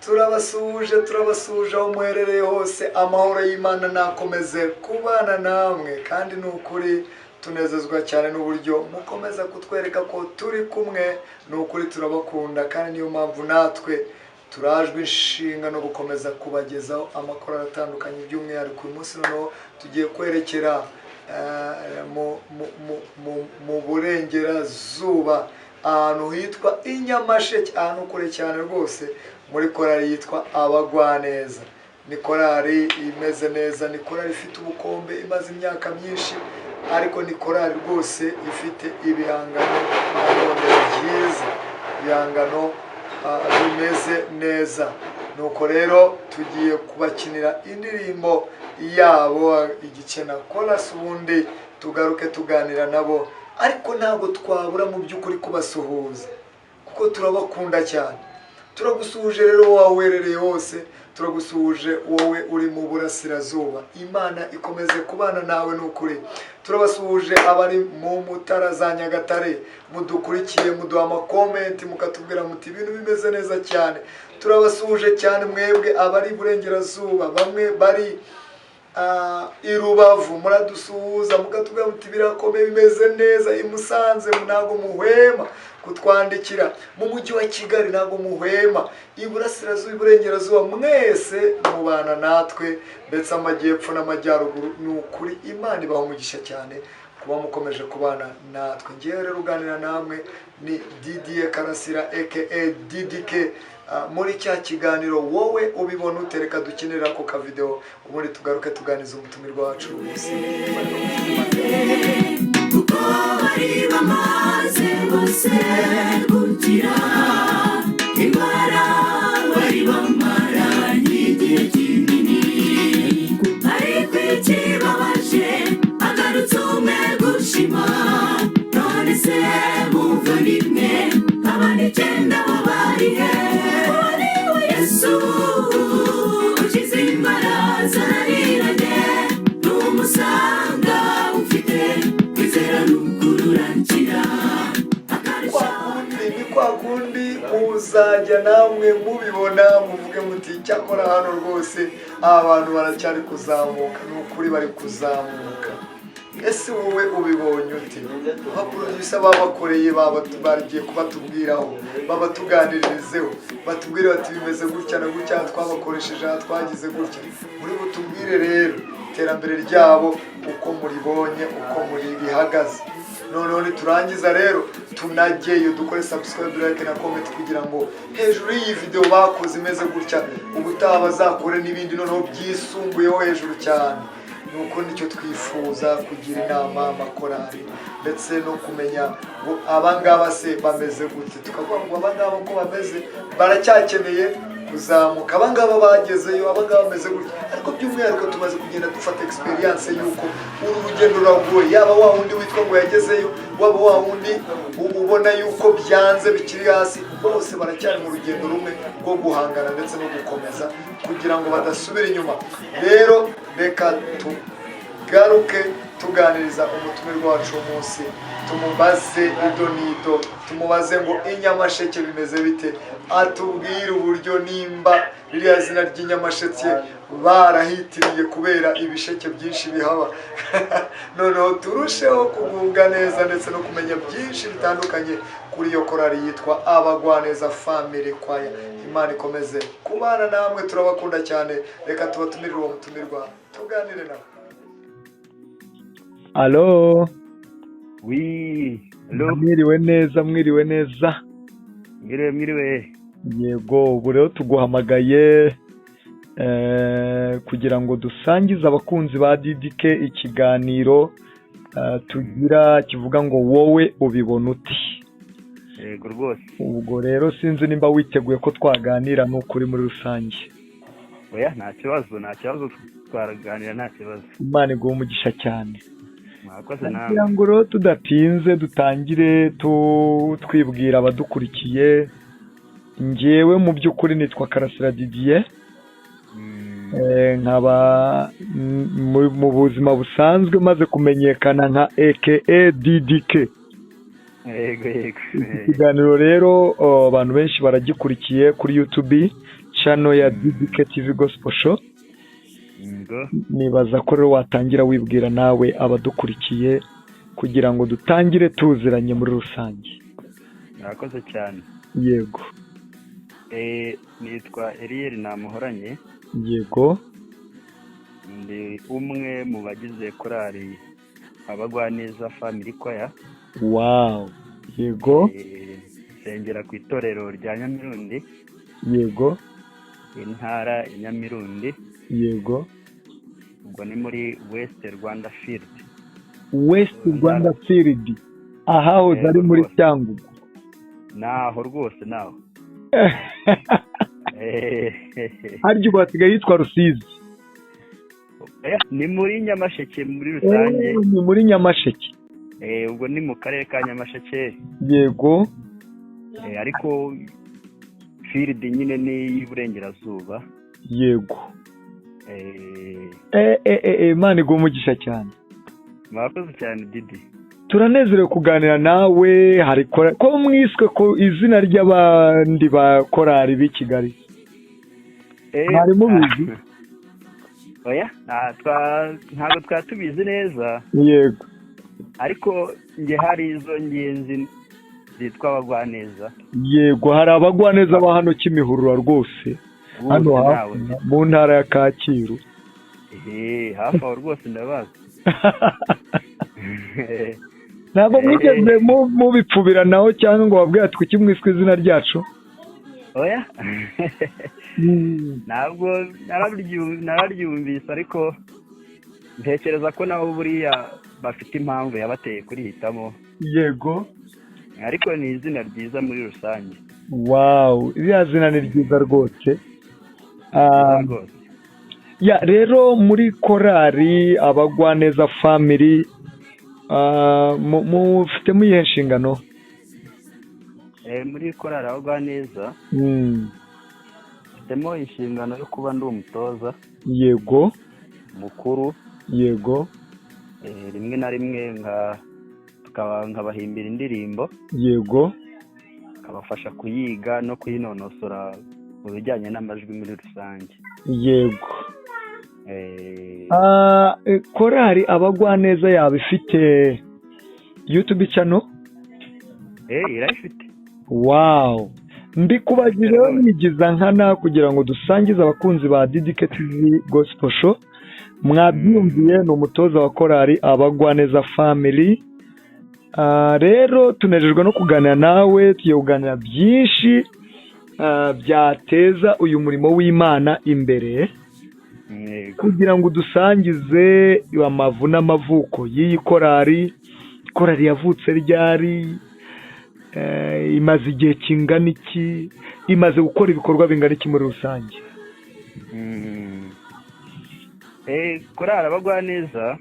turabasuje aho muherereye hose, amahoro y'Imana nakomeze kubana namwe, kandi ni ukuri tunezezwa cyane n'uburyo mukomeza kutwereka ko turi kumwe. Ni ukuri turabakunda, kandi niyo mpamvu natwe turajwe inshinga no gukomeza kubagezaho amakuru atandukanye, by'umwihariko uyu munsi noneho tugiye kwerekera mu burengerazuba, ahantu hitwa i Nyamasheke, ahantu kure cyane rwose, muri korali yitwa Abagwaneza. Ni korali imeze neza, ni korali ifite ubukombe, imaze imyaka myinshi, ariko ni korali rwose ifite ibihangano byiza, ibihangano bimeze neza. Nuko rero tugiye kubakinira indirimbo yabo igice na chorus, ubundi tugaruke tuganira nabo, ariko ntabwo twabura mu by'ukuri kubasuhuza kuko turabakunda cyane. Turagusuhuje rero wawerereye hose, turagusuhuje wowe uri mu burasirazuba, Imana ikomeze kubana nawe. N'ukuri turabasuhuje abari mu Mutara za Nyagatare, mudukurikiye muduha amakomenti mukatubwira muti ibintu bimeze neza cyane. Turabasuhuje cyane mwebwe abari burengerazuba, bamwe bari i Rubavu muradusuhuza mukatubwira muti birakomeye bimeze neza. I Musanze ntago muhwema kutwandikira, mu mujyi wa Kigali ntago muhwema, iburasirazuba iburengerazuba mwese mubana natwe, ndetse amajyepfo n'amajyaruguru. Ni ukuri Imana ibaha umugisha cyane kuba mukomeje kubana natwe. Ngiye rero uganira namwe ni Didier Karasira aka DDK, muri cya kiganiro wowe ubibona utereka dukinira ako ka video, ubundi tugaruke tuganiza umutumirwa wacu kuko bari bamaze bose kugira indwara, bari bamaranye igihe kinini, ariko ikibabaje agarutse umwe gushima. None se muvandimwe, abandi icyenda bo bari he? Yesu ukiza indwara zananiranye, n'umusanga ufite kwizera n'ukururangira. Ni kwa kundi muzajya namwe mubibona muvuge muti cyakora hano rwose abantu baracyari kuzamuka. Ni ukuri bari kuzamuka. Ese wowe ubibonye ute? Abaproducer babakoreye bagiye kubatubwiraho, babatuganirizeho, batubwire bati bimeze gutya na gutya, twabakoresheje twagize gutya. Muri butubwire rero iterambere ryabo uko muribonye, uko muri bihagaze. Noneho niturangiza rero tunajyeyo dukore subscribe, like na comment, kugira ngo hejuru y'iyi video bakoze imeze gutya ubutaha bazakore n'ibindi noneho byisumbuyeho hejuru cyane. Nuko nicyo twifuza, kugira inama amakorali, ndetse no kumenya ngo abangaba se bameze gute, tukavuga ngo abangaba ko bameze baracyakeneye kuzamuka, abangaba bagezeyo, abangaba bameze gutya. Ariko by'umwihariko tumaze kugenda dufata experience yuko uru rugendo ruragoye, yaba wa wundi witwa ngo yagezeyo, waba wa wundi ubona yuko byanze bikiri hasi, bose baracyari mu rugendo rumwe rwo guhangana ndetse no gukomeza kugira ngo badasubira inyuma. Rero reka tugaruke tuganiriza umutumirwa wacu umunsi, tumubaze idonido, tumubaze ngo i Nyamasheke bimeze bite, atubwire uburyo nimba ririya zina ry'Inyamasheke barahitiriye kubera ibisheke byinshi bihaba. Noneho turusheho kugubwa neza ndetse no kumenya byinshi bitandukanye kuri iyo korali yitwa Abagwaneza Family Choir. Imana ikomeze kubana namwe, turabakunda cyane. Reka tubatumirire uwo mutumirwa tuganire nawe. Allo. Oui, allo. Mwiriwe neza, mwiriwe neza. Mwiriwe. Yego, ubu rero tuguhamagaye kugira ngo dusangize abakunzi ba DDK ikiganiro tugira kivuga ngo wowe ubibona uti. Yego rwose. Ubwo rero sinzi nimba witeguye ko twaganira n'ukuri muri rusange. Oya, nta kibazo twaraganira, nta kibazo. Imana iguhe umugisha cyane. Mwakoze nawe. Kugira ngo rero tudatinze dutangire twibwira abadukurikiye. Njyewe mu by'ukuri nitwa Karasira Didier, nkaba mu buzima busanzwe maze kumenyekana nka aka DDK. yego ikiganiro rero abantu benshi baragikurikiye kuri YouTube channel ya DDK TV Gospel Show. ngo Nibaza ko rero watangira wibwira nawe abadukurikiye kugira ngo dutangire tuziranye muri rusange. murakoze cyane. Yego. Nitwa Eliel Namuhoranye, Yego. ndi umwe mu bagize korali Abagwaneza Family Choir. Wow. Yego. Sengera ku itorero rya Nyamirundi, Yego. intara ya Nyamirundi. Yego. Ubwo ni muri West Rwanda Field. West Rwanda Field. Aho zari muri Cyangugu. Naho rwose naho. Harya basigaye yitwa Rusizi. Ni muri Nyamasheke muri rusange. Ni muri Nyamasheke. Ubwo ni mu karere ka Nyamasheke. Yego. Ariko field nyine ni y'Iburengerazuba. Yego. Imana igumugisha cyane. Murakoze cyane Didi. Turanezerewe kuganira nawe. Hari ko mwiswe ko izina ry'abandi ba korali b'i Kigali. Mwari mubizi? Oya, ntabwo twatubizi neza. Yego. Ariko nge hari izo ngenzi zitwa Abagwaneza. Yego, hari Abagwaneza ba hano Kimihurura rwose. Hano mu ntara ya Kacyiru. Hafi aho rwose ndabazi. Ntabwo mwigeze mubipfubira naho cyangwa ngo wabwire ati kuki mwiswe izina ryacu? Oya. Ntabwo nararyumvise, ariko ntekereza ko nabo buriya bafite impamvu yabateye kurihitamo. Yego. Ariko ni izina ryiza muri rusange. Wow, iriya zina ni ryiza rwose. Ya rero muri korali Abagwaneza Family mufitemo iyihe nshingano? Muri korali Abagwaneza mfitemo inshingano yo kuba ndi umutoza. Yego. Mukuru. Yego. Rimwe na rimwe nkabahimbira indirimbo. Yego. Nkabafasha kuyiga no kuyinonosora mu bijyanye n'amajwi muri rusange. Yego. Korali Abagwaneza yaba ifite YouTube channel? Irayifite. Wow. Mbikubagireho nigiza nkana kugira ngo dusangize abakunzi ba DDK TV Gospel Show. Mwabyumviye ni umutoza wa korali Abagwaneza Family. Rero tunejejwe no kuganira nawe, tugiye kuganira byinshi byateza uyu murimo w'Imana imbere, kugira ngo dusangize amavu n'amavuko y'iyi korali. Korali yavutse ryari, imaze igihe kingana iki, imaze gukora ibikorwa bingana iki muri rusange? Korali Abagwaneza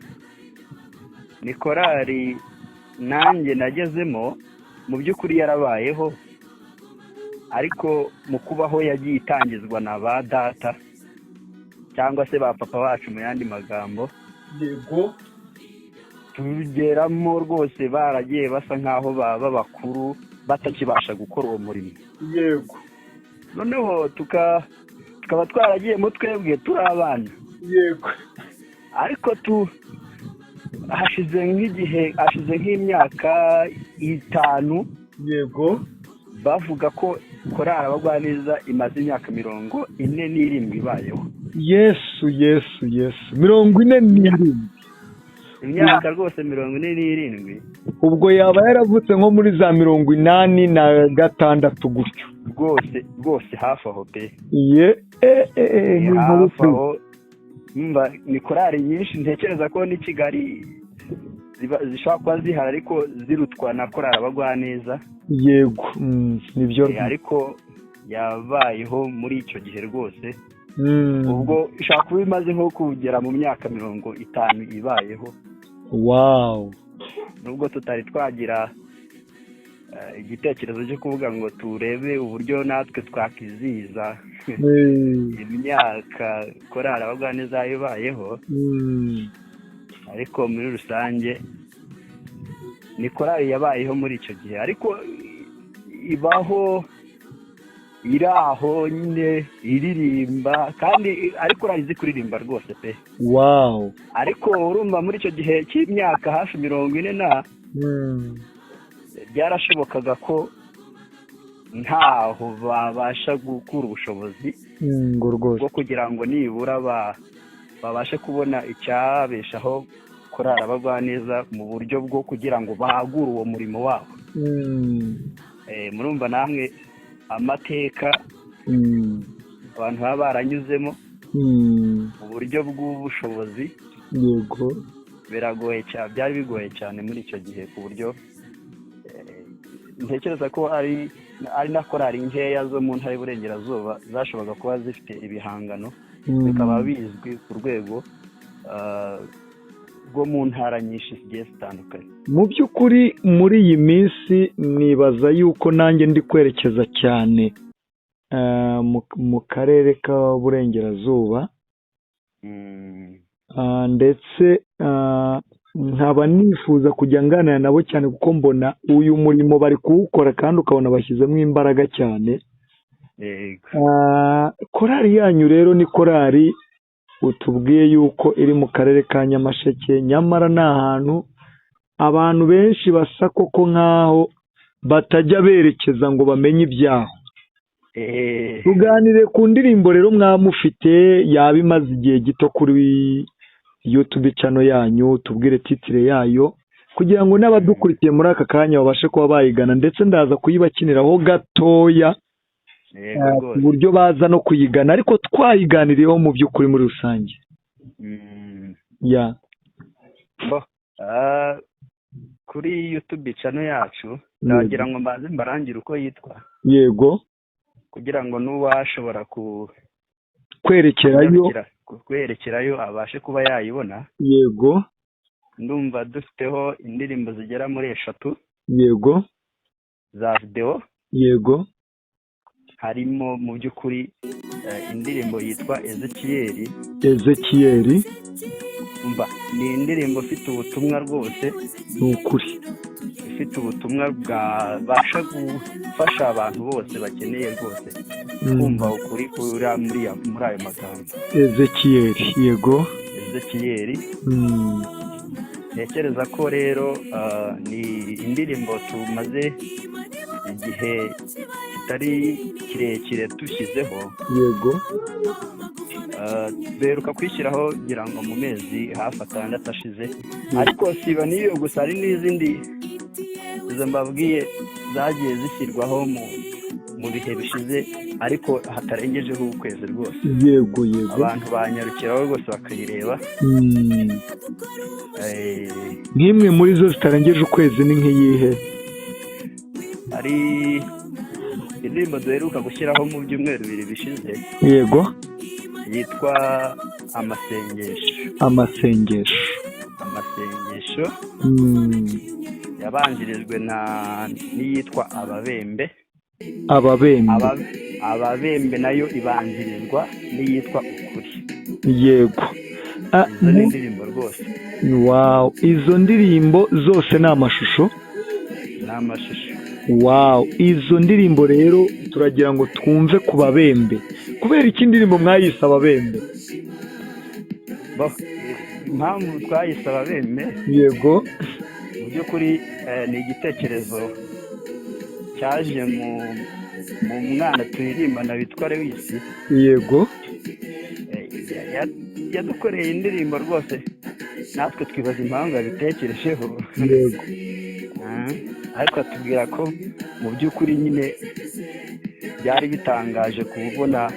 ni korali nanjye nagezemo, mu by'ukuri yarabayeho, ariko mu kubaho yagiye itangizwa na ba data cyangwa se ba papa bacu mu yandi magambo. Yego. Tugeramo rwose baragiye basa nkaho baba bakuru batakibasha gukora uwo murimo. Yego. Noneho tukaba twaragiyemo twebwe turi abana. Yego. Ariko hashize nk'imyaka 5. Yego. Bavuga ko korali Abagwaneza imaze imyaka 47 ibayeho. Yesu. 47. Imyaka rwose 47. Ubwo yaba yaravutse nko muri za 86 gutyo. Rwose hafi aho pe. Hafi aho. Ni korali nyinshi, ntekereza ko ni Kigali zishobora kuba zihari, ariko zirutwa na korali Abagwaneza. Yego. Nibyo. Ariko yabayeho muri icyo gihe rwose. Ubwo ishaka kuba imaze nko kugera mu myaka 50 ibayeho. Wow. Nubwo tutari twagira igitekerezo cyo kuvuga ngo turebe uburyo natwe twakizihiza imyaka korali Abagwaneza ibayeho. Ariko muri rusange ni korali yabayeho muri icyo gihe, ariko ibaho iri aho nyine iririmba, kandi ariko korali izi kuririmba rwose pe. Wow. Ariko urumva muri icyo gihe cy'imyaka hafi 40 byarashobokaga ko ntaho babasha gukura ubushobozi bwo kugira ngo nibura babashe kubona icyabeshaho korali abagwaneza mu buryo bwo kugira ngo bagure uwo murimo wabo. Murumva namwe amateka abantu baba baranyuzemo mu buryo bw'ubushobozi. Yego. Biragoye cyane, byari bigoye cyane muri icyo gihe, ku buryo ntekereza ko ari na korali nkeya zo mu ntara y'Iburengerazuba zashoboraga kuba zifite ibihangano bikaba bizwi ku rwego rwo mu ntara nyinshi zigiye zitandukanye. Mu by'ukuri muri iyi minsi nibaza yuko nanjye ndi kwerekeza cyane mu karere k'Uburengerazuba, ndetse nkaba nifuza kujya nganira nabo cyane, kuko mbona uyu murimo bari kuwukora kandi ukabona bashyizemo imbaraga cyane. Korali yanyu rero ni korali utubwiye yuko iri mu karere ka Nyamasheke, nyamara ni ahantu abantu benshi basa koko nk'aho batajya berekeza ngo bamenye ibyaho. Tuganire ku ndirimbo rero mwamufite, yaba imaze igihe gito kuri YouTube channel yanyu, tubwire titire yayo kugira ngo n'abadukurikiye muri aka kanya babashe kuba bayigana, ndetse ndaza kuyibakiniraho gatoya ku buryo baza no kuyigana, ariko twayiganiriyeho mu by'ukuri muri rusange. Kuri YouTube channel yacu nagira ngo mbanze mbarangire uko yitwa. Yego. Kugira ngo n'uwashobora kwerekerayo abashe kuba yayibona. Yego. Ndumva dufiteho indirimbo zigera muri 3. Yego. Za video. Yego. Harimo mu by'ukuri indirimbo yitwa Ezekiyeli. Ni indirimbo ifite ubutumwa rwose, ni ukuri ifite ubutumwa bwabasha gufasha abantu bose bakeneye rwose kumva ukuri kuri ayo magambo. Ezekiyeli. Yego. Ezekiyeli. Ntekereza ko rero ni indirimbo tumaze igihe kitari kirekire dushyizeho. Yego. Beruka kwishyiraho kugira ngo mu mezi hafi 6 ashize, ariko siba niyo gusa, hari n'izindi izo mbabwiye zagiye zishyirwaho mu bihe bishize, ariko hatarengejeho ukwezi rwose. Yego. Abantu banyarukiraho rwose bakayireba. Nk'imwe muri zo zitarengeje ukwezi ni nk'iyihe? Hari indirimbo duheruka gushyiraho mu byumweru 2 bishize. Yego. Yitwa Amasengesho. Yabanjirijwe n'iyitwa Ababembe nayo ibanjirizwa n'iyitwa Ukuri. Yego. Izo ni indirimbo rwose. Wow. Izo ndirimbo zose ni amashusho? Ni amashusho. Wow. Izo ndirimbo rero turagira ngo twumve ku Babembe. Kubera iki indirimbo mwayise Ababembe? Impamvu twayise Ababembe. Yego. Mu by'ukuri ni igitekerezo cyaje mu mwana turirimbana witwa Lewis. Yego. Yadukoreye indirimbo rwose, natwe twibaza impamvu yabitekerejeho. Yego. Ariko atubwira ko mu by'ukuri nyine byari bitangaje kubona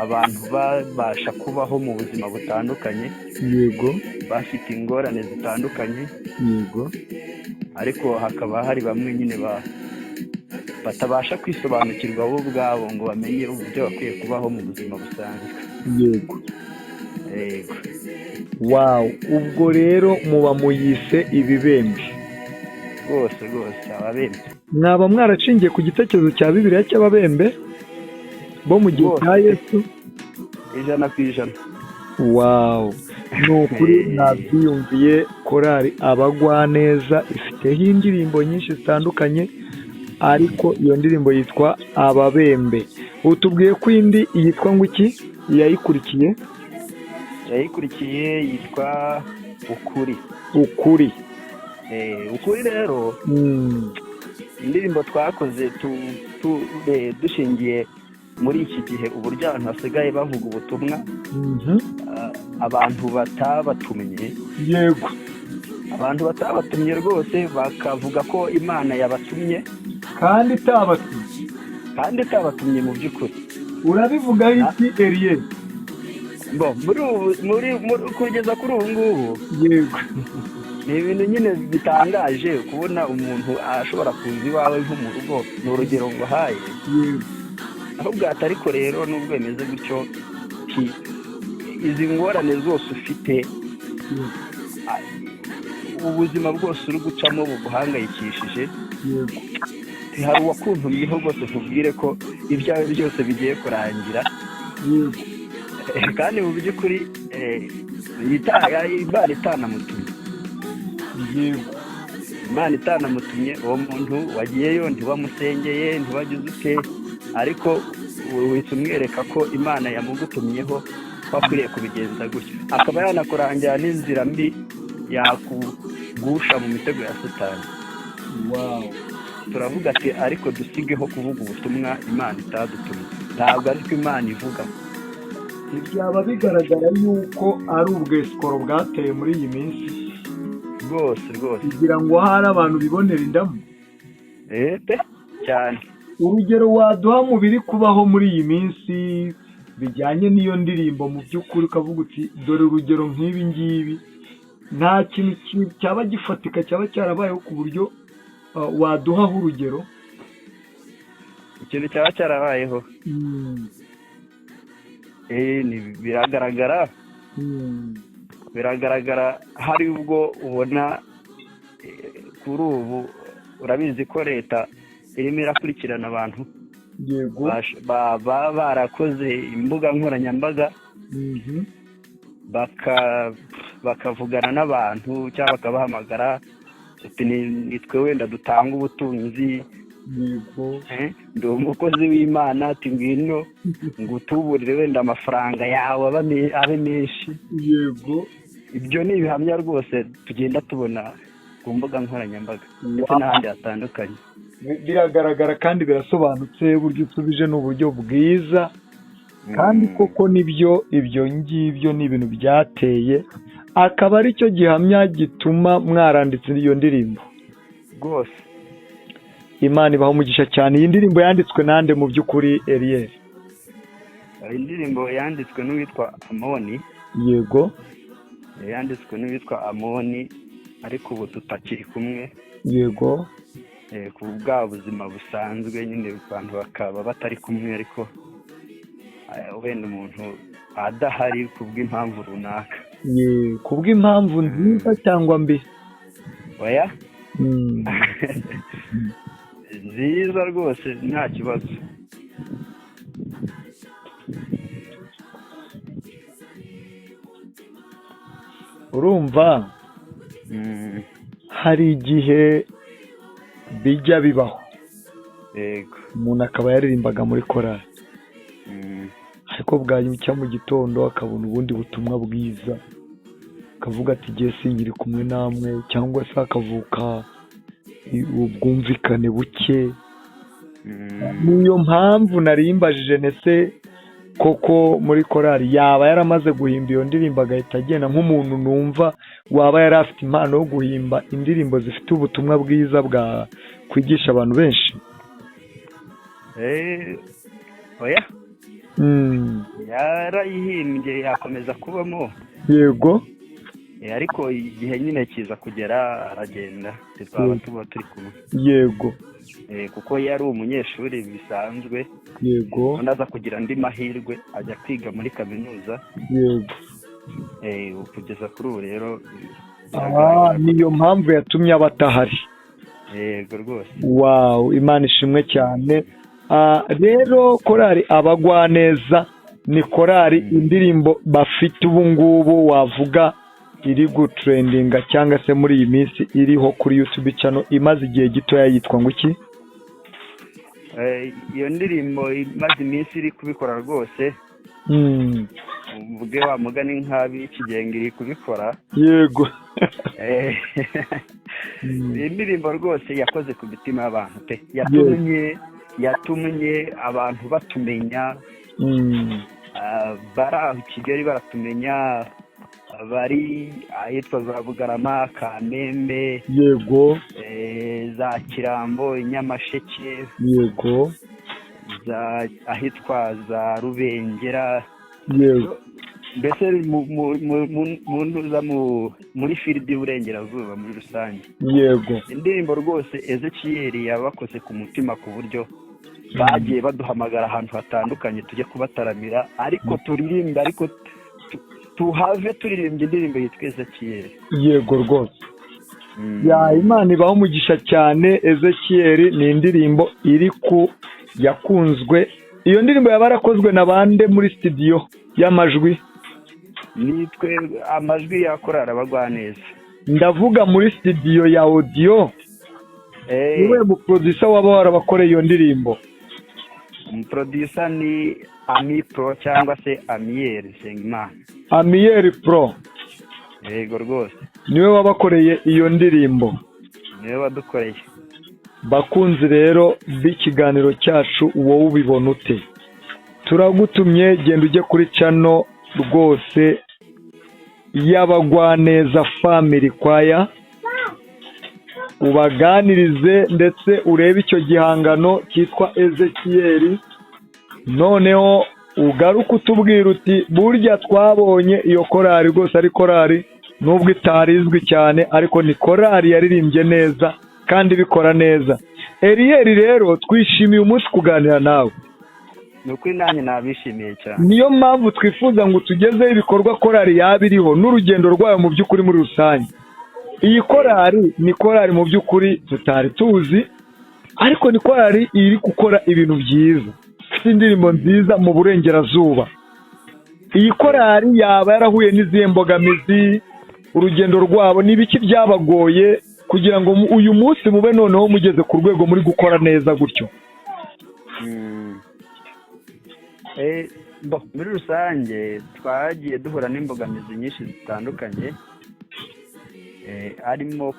abantu babasha kubaho mu buzima butandukanye. Yego. Bafite ingorane zitandukanye. Yego. Ariko hakaba hari bamwe nyine batabasha kwisobanukirwa bo ubwabo ngo bamenye uburyo bakwiye kubaho mu buzima busanzwe. Yego. Wow. Ubwo rero muba muyise Ibibembe. Rwose Ababembe. Mwaba mwaracingiye ku gitekerezo cya Bibiliya cy'Ababembe bo mu gihe cya Yesu? 100%. wawu ni ukuri nabyiyumviye. Korali Abagwaneza ifiteho indirimbo nyinshi zitandukanye, ariko iyo ndirimbo yitwa Ababembe. Utubwiye ko indi yitwa ngo iki yayikurikiye yitwa Ukuri. Ukuri rero indirimbo twakoze dushingiye muri iki gihe uburyo abantu basigaye bavuga ubutumwa, abantu batabatumye. Yego, abantu batabatumye rwose bakavuga ko Imana yabatumye kandi itabatumye mu by'ukuri. urabivugaho iki Eliel? Kugeza kuri ubu ngubu Yego, ni ibintu nyine bitangaje kubona umuntu ashobora kuza iwawe nko mu rugo. Ni urugero nguhaye. yego, ahubwo ariko rero nubwo bimeze gutyo, izi ngorane zose ufite, ubuzima bwose uri gucamo buguhangayikishije, yego, hari uwakuntumyeho rwose nkubwire ko ibyawe byose bigiye kurangira. yego, kandi mu by'ukuri Imana itanamutumye. yego, Imana itanamutumye, uwo muntu wagiyeyo ntiwamusengeye ntiwagize ute, ariko uhita umwereka ko Imana yamugutumyeho ko akwiriye kubigenza gutyo, akaba yanakurangira n'inzira mbi yakugusha mu mitego ya Satani. wawu, turavuga ati ariko dusigeho kuvuga ubutumwa Imana itadutumye. Ntabwo ariko Imana ivuga. byaba bigaragara yuko ari ubwesikoro bwateye muri iyi minsi rwose kugira ngo hari abantu bibonera indamu. pe cyane. urugero waduha mu biri kubaho muri iyi minsi bijyanye n'iyo ndirimbo, mu by'ukuri ukavuga uti dore urugero nk'ibi ngibi, nta kintu cyaba gifatika cyaba cyarabayeho ku buryo waduhaho urugero? Ikintu cyaba cyarabayeho biragaragara. Hari ubwo ubona kuri ubu, urabizi ko leta irimo irakurikirana abantu baba barakoze imbuga nkoranyambaga, bakavugana n'abantu cyangwa bakabahamagara ati nitwe wenda dutanga ubutunzi, ndi umukozi w'Imana, ati ngwino ngutuburire wenda amafaranga yawe abe menshi. Yego, ibyo ni ibihamya rwose tugenda tubona ku mbuga nkoranyambaga ndetse n'ahandi hatandukanye. biragaragara kandi birasobanutse. Uburyo usubije ni uburyo bwiza, kandi koko nibyo, ibyo ngibyo ni ibintu byateye, akaba ari cyo gihamya gituma mwaranditse iyo ndirimbo rwose. Imana ibaha umugisha cyane. Iyi ndirimbo yanditswe nande mu by'ukuri Eliel? Indirimbo yanditswe n'uwitwa Amoni. Yego, yanditswe n'uwitwa Amoni, ariko ubu tutakiri kumwe. Yego, ku bwa buzima busanzwe nyine abantu bakaba batari kumwe, ariko wenda umuntu adahari ku bw'impamvu runaka. ku bw'impamvu nziza cyangwa mbi? oya, nziza rwose nta kibazo. urumva hari igihe bijya bibaho, yego, umuntu akaba yaririmbaga muri korali, ariko bwacya mu gitondo akabona ubundi butumwa bwiza, akavuga ati igihe singiri kumwe namwe, cyangwa se akavuka ubwumvikane buke. niyo mpamvu narimbajije nese koko muri korali yaba yaramaze guhimba iyo ndirimbo agahita agenda, nk'umuntu numva waba yari afite impano yo guhimba indirimbo zifite ubutumwa bwiza bwa kwigisha abantu benshi? oya, yarayihimbye yakomeza kubamo. Yego, ariko igihe nyine kiza kugera aragenda, twaba tuba turi kumwe. Yego, kuko yari umunyeshuri bisanzwe. Yego, aza kugira andi mahirwe ajya kwiga muri kaminuza. Yego, kugeza kuri ubu rero niyo mpamvu yatumye aba atahari. Yego rwose. Wow, Imana ishimwe cyane. Rero korali Abagwaneza ni korari indirimbo bafite ubu ngubu wavuga iri gutrendinga cyangwa se muri iyi minsi iriho kuri YouTube channel imaze igihe gitoya yitwa ngo iki? Iyo ndirimbo imaze iminsi iri kubikora rwose. Mvuge wa mugani nk'ab'ikigenge iri kubikora. Yego. Indirimbo rwose yakoze ku mitima y'abantu pe. Yatumye abantu batumenya. Bari aho i Kigali baratumenya, bari ahitwa za Bugarama, Kamembe, yego, za Kirambo, Nyamasheke, yego, ahitwa za Rubengera, yego, mbese muri field y'Uburengerazuba muri rusange. Yego. Indirimbo rwose Ezekiel yabakoze ku mutima ku buryo bagiye baduhamagara ahantu hatandukanye tujye kubataramira, ariko turirimba, ariko tuhave turirimbye indirimbo yitwa Ezekiel. Yego rwose. Ya Imana ibaho umugisha cyane. Ezekiel ni indirimbo iri ku yakunzwe. Iyo ndirimbo yabarakozwe na bande muri studio y'amajwi? Nitwe amajwi yakorara Abagwaneza. Ndavuga muri studio ya audio. Niwe mu producer waba warabakoreye iyo ndirimbo? Producer ni Ami Pro cyangwa se Amiel Sengimana. Amiel Pro. Yego rwose. Niwe wabakoreye iyo ndirimbo? Niwe wadukoreye. Bakunzi rero b'ikiganiro cyacu wowe ubibona ute? Turagutumye genda ujye kuri channel rwose y'Abagwaneza Family Choir, ubaganirize ndetse urebe icyo gihangano cyitwa Ezekiel, noneho ugaruka utubwira uti burya twabonye iyo korari rwose ari korari nubwo itarizwi cyane, ariko ni korari yaririmbye neza kandi bikora neza. Eliel rero twishimiye umunsi kuganira nawe. Nuko nanjye nabishimiye cyane. Niyo mpamvu twifuza ngo tugezeho ibikorwa korari yabiriho n'urugendo rwayo mu by'ukuri muri rusange. Iyi korari ni korari mu by'ukuri tutari tuzi, ariko ni korari iri gukora ibintu byiza, indirimbo nziza mu Burengerazuba. Iyi korari yaba yarahuye n'izihe mbogamizi? Urugendo rwabo n'ibiki byabagoye kugira ngo uyu munsi mube noneho mugeze ku rwego muri gukora neza gutyo? Muri rusange twagiye duhura n'imbogamizi nyinshi zitandukanye, harimo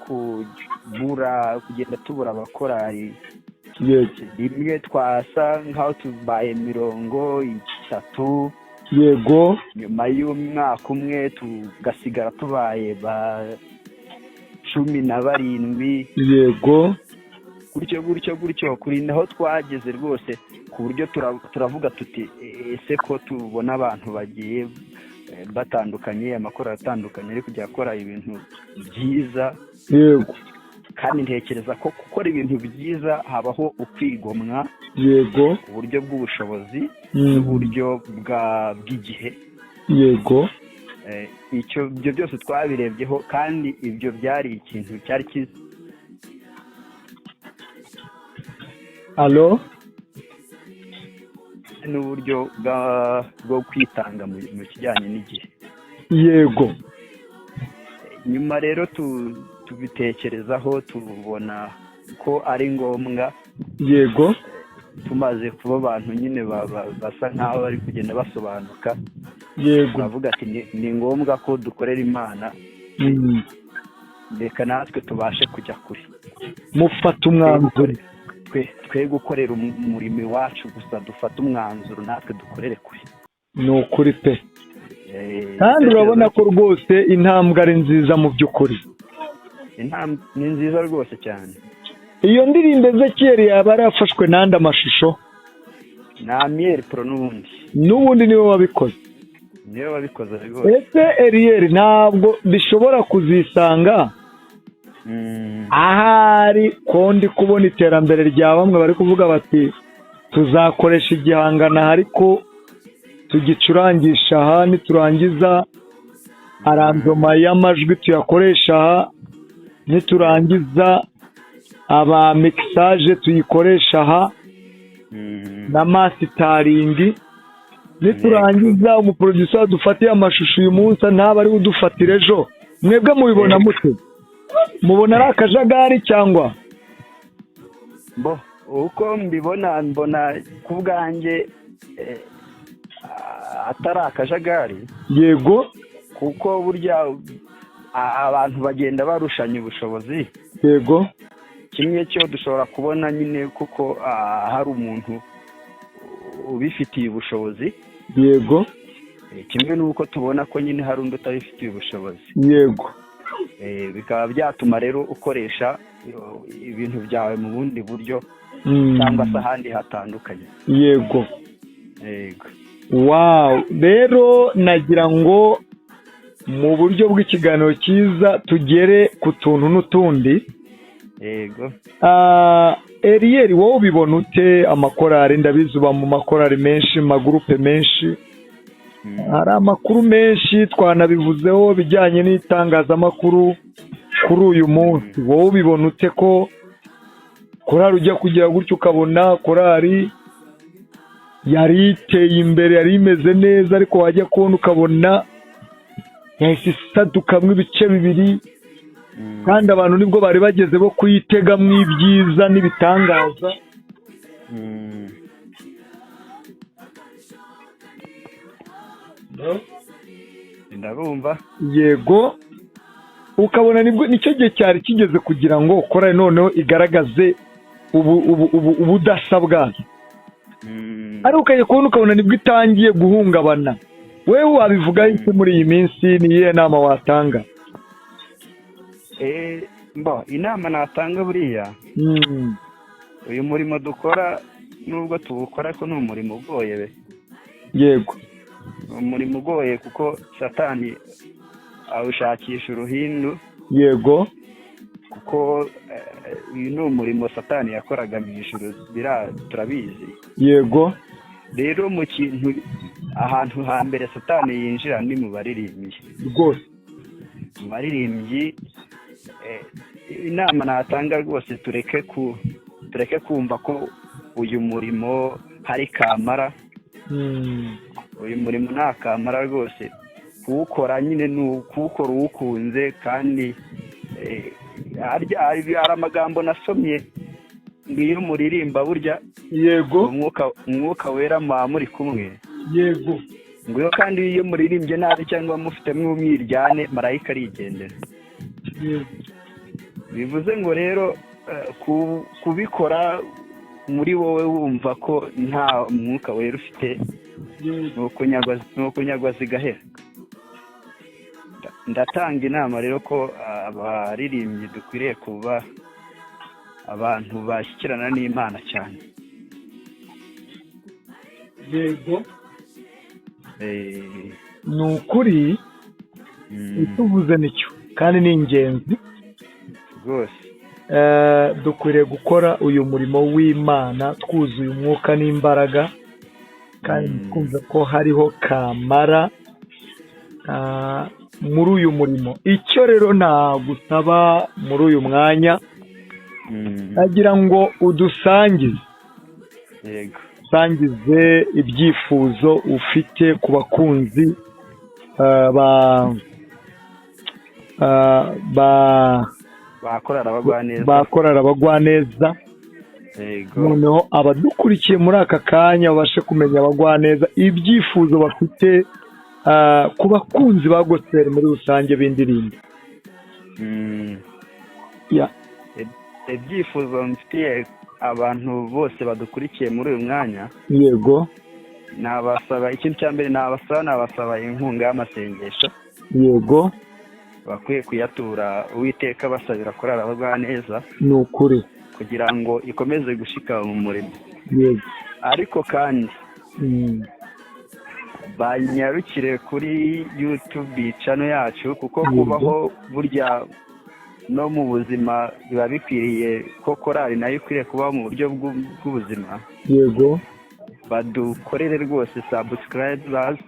kugenda tubura abakorari. Rimwe twasa nk'aho tubaye 30. Yego. Nyuma y'umwaka umwe tugasigara tubaye ba 17. Yego. Gutyo kurinda aho twageze rwose, ku buryo turavuga tuti ese ko tubona abantu bagiye batandukanye, amakorari atandukanye ari kujya akora ibintu byiza. Yego. Kandi ntekereza ko gukora ibintu byiza habaho ukwigomwa. Yego. Uburyo bw'ubushobozi n'uburyo bw'igihe. Yego. Ibyo byose twabirebyeho, kandi ibyo byari ikintu cyari cyiza. Allo? N'uburyo bwo kwitanga mu kijyanye n'igihe. Yego. Nyuma rero tubitekerezaho tubona ko ari ngombwa. Yego. Tumaze kuba abantu nyine basa nk'aho bari kugenda basobanuka. Yego. Bavuga ati ni ngombwa ko dukorera Imana, reka natwe tubashe kujya kure. Mufata umwanzuro. Twe gukorera umurimo iwacu gusa, dufata umwanzuro natwe dukorere kure. Ni ukuri pe. Kandi urabona ko rwose intambwe ari nziza mu by'ukuri. Ni nziza rwose cyane. Iyo ndirimbo Ezekiel yaba yarafashwe n'andi amashusho? Na Amiel Pro n'ubundi niwe wabikoze. Niwe wabikoze rwose. Ese Eliel ntabwo bishobora kuzisanga ahari ko ndi kubona iterambere rya bamwe bari kuvuga bati tuzakoresha igihangana ariko tugicurangisha aha, niturangiza arandoma y'amajwi tuyakoresha aha, niturangiza aba mixage tuyikoresha aha, na mastering niturangiza umuproducer dufatiye amashusho uyu munsi ntaba ari udufatira ejo mwebwe mubibona mute mubona ari akajagari cyangwa uko mbibona mbona ku bwanjye atari akajagari yego kuko burya abantu bagenda barushanya ubushobozi yego kimwe cyo dushobora kubona nyine kuko hari umuntu ubifitiye ubushobozi yego kimwe n'uko tubona ko nyine hari undi utabifitiye ubushobozi yego bikaba byatuma rero ukoresha ibintu byawe mu bundi buryo cyangwa se ahandi hatandukanye yego yego wow rero nagira ngo mu buryo bw'ikiganiro cyiza tugere ku tuntu n'utundi yego Eriel wowe ubibona ute amakorari ndabizi uba mu makorari menshi mu magurupe menshi hari amakuru menshi twanabivuzeho bijyanye n'itangazamakuru kuri uyu munsi wowe ubibona ute ko korari ujya kugira gutyo ukabona korari yari iteye imbere yari imeze neza ariko wajya kubona ukabona yahise isadukamwo ibice bibiri kandi abantu nibwo bari bageze bo kuyitegamo ibyiza n'ibitangaza ndabumva yego ukabona nicyo gihe cyari kigeze kugira ngo korari noneho igaragaze ubudasa bwayo ariko ukajya kubona ukabona nibwo itangiye guhungabana wewe wabivuga iki muri iyi minsi niyihe nama watanga inama natanga buriya uyu murimo dukora nubwo tuwukora ko ni umurimo ugoye yego umurimo ugoye kuko satani awushakisha uruhindu yego kuko uyu ni umurimo satani yakoraga mu ijuru turabizi yego rero mu kintu ahantu hambere satani yinjira ni mu baririmbyi rwose mu baririmbyi inama natanga rwose tureke kumva ko uyu murimo hari kamara uyu murimo nta kamara rwose kuwukora nyine ni ukuwukora uwukunze kandi hari amagambo nasomye ngo iyo muririmba burya yego umwuka wera muba muri kumwe yego ngo iyo kandi iyo muririmbye nabi cyangwa mufitemo umwiryane marayika arigendera bivuze ngo rero kubikora muri wowe wumva ko nta mwuka wera ufite ni ukunyagwa zigahera ndatanga inama rero ko abaririmbyi dukwiriye kuba abantu bashyikirana n'Imana cyane yego ni ukuri ituvuze nicyo kandi ni ingenzi rwose dukwiriye gukora uyu murimo w'Imana twuzuye umwuka n'imbaraga kandi twumva ko hariho kamara muri uyu murimo icyo rero nagusaba muri uyu mwanya nagira ngo udusangize usangize ibyifuzo ufite ku bakunzi bakorera abagwaneza noneho abadukurikiye muri aka kanya babashe kumenya abagwaneza ibyifuzo bafite ku bakunzi ba gospel muri rusange b'indirimbo ibyifuzo mfitiye abantu bose badukurikiye muri uyu mwanya yego nabasaba ikintu cya mbere nabasaba inkunga y'amasengesho yego bakwiye kuyatura Uwiteka basabira korari abagwaneza ni ukuri kugira ngo ikomeze gushika mu murimo yego ariko kandi banyarukire kuri YouTube channel yacu kuko kubaho burya no mu buzima biba bikwiriye ko korari nayo ikwiriye kubaho mu buryo bw'ubuzima yego badukorere rwose subscribe like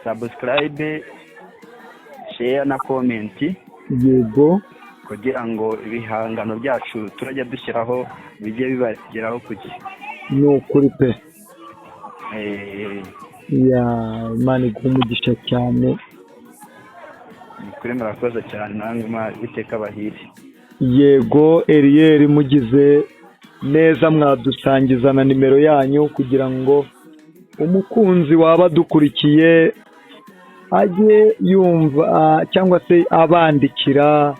subscribe share na comment yego kugira ngo ibihangano byacu turajya dushyiraho bijye bibageraho ku gihe ni ukuri pe ya Imana iguha umugisha cyane. ni kuri murakoze cyane namwe biteka abahire. Yego Eliel, mugize neza mwadusangiza na nimero yanyu kugira ngo umukunzi waba adukurikiye ajye yumva cyangwa se abandikira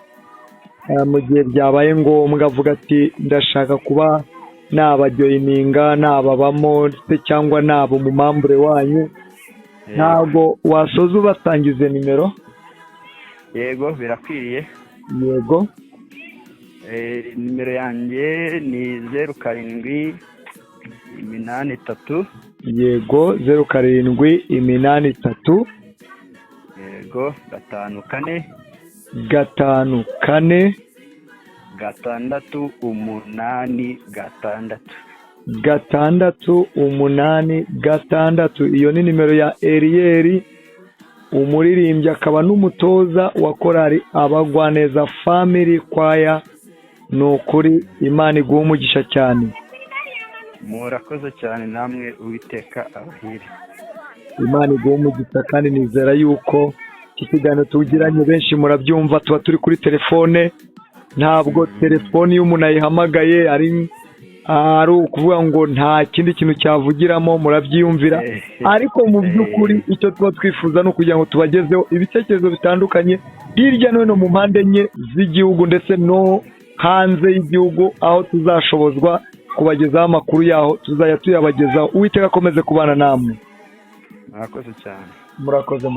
mu gihe byabaye ngombwa avuga ati ndashaka kuba nabajoyininga nababamo se cyangwa nabo mu mambure wanyu. Ntabwo wasoza ubasangize nimero? Yego birakwiriye. Yego. Nimero yanjye ni 0783. Yego 0783. Yego 54 54 686. Iyo ni nimero ya Eliel, umuririmbyi akaba n'umutoza wa korali Abagwaneza Family Choir. Ni ukuri Imana iguha umugisha cyane. Murakoze cyane namwe Uwiteka abahire. Imana iguha umugisha kandi nizera yuko ikiganiro tugiranye benshi murabyumva, tuba turi kuri telefone. Ntabwo telefone iyo umuntu ayihamagaye ari ukuvuga ngo nta kindi kintu cyavugiramo, murabyiyumvira. Ariko mu by'ukuri icyo tuba twifuza ni ukugira ngo tubagezeho ibitekerezo bitandukanye hirya no hino mu mpande enye z'igihugu ndetse no hanze y'igihugu, aho tuzashobozwa kubagezaho amakuru yaho tuzajya tuyabagezaho. Uwiteka akomeze kubana namwe. Murakoze cyane. Murakoze.